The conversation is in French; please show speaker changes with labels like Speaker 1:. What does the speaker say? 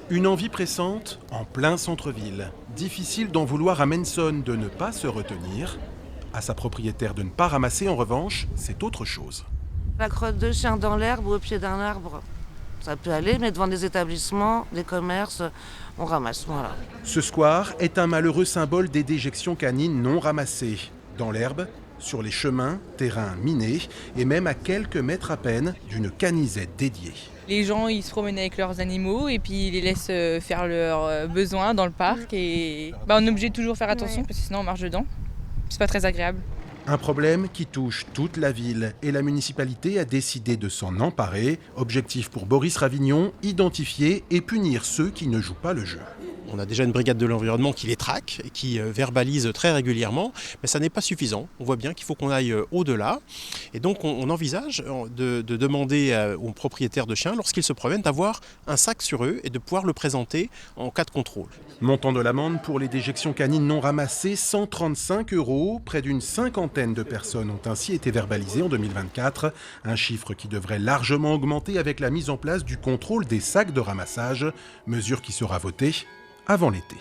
Speaker 1: Une envie pressante en plein centre-ville. Difficile d'en vouloir à Manson de ne pas se retenir. À sa propriétaire de ne pas ramasser, en revanche, c'est autre chose.
Speaker 2: La crotte de chien dans l'herbe ou au pied d'un arbre, ça peut aller, mais devant des établissements, des commerces, on ramasse, voilà.
Speaker 1: Ce square est un malheureux symbole des déjections canines non ramassées. Dans l'herbe, sur les chemins, terrains minés et même à quelques mètres à peine d'une canisette dédiée.
Speaker 3: Les gens, ils se promènent avec leurs animaux et puis ils les laissent faire leurs besoins dans le parc. Et on est obligé de toujours faire attention parce que sinon on marche dedans. C'est pas très agréable.
Speaker 1: Un problème qui touche toute la ville et la municipalité a décidé de s'en emparer. Objectif pour Boris Ravignon, identifier et punir ceux qui ne jouent pas le jeu.
Speaker 4: On a déjà une brigade de l'environnement qui les traque et qui verbalise très régulièrement, mais ça n'est pas suffisant. On voit bien qu'il faut qu'on aille au-delà. Et donc on envisage de demander aux propriétaires de chiens, lorsqu'ils se promènent, d'avoir un sac sur eux et de pouvoir le présenter en cas de contrôle.
Speaker 1: Montant de l'amende pour les déjections canines non ramassées, 135 €. Près d'une cinquantaine de personnes ont ainsi été verbalisées en 2024. Un chiffre qui devrait largement augmenter avec la mise en place du contrôle des sacs de ramassage, mesure qui sera votée avant l'été.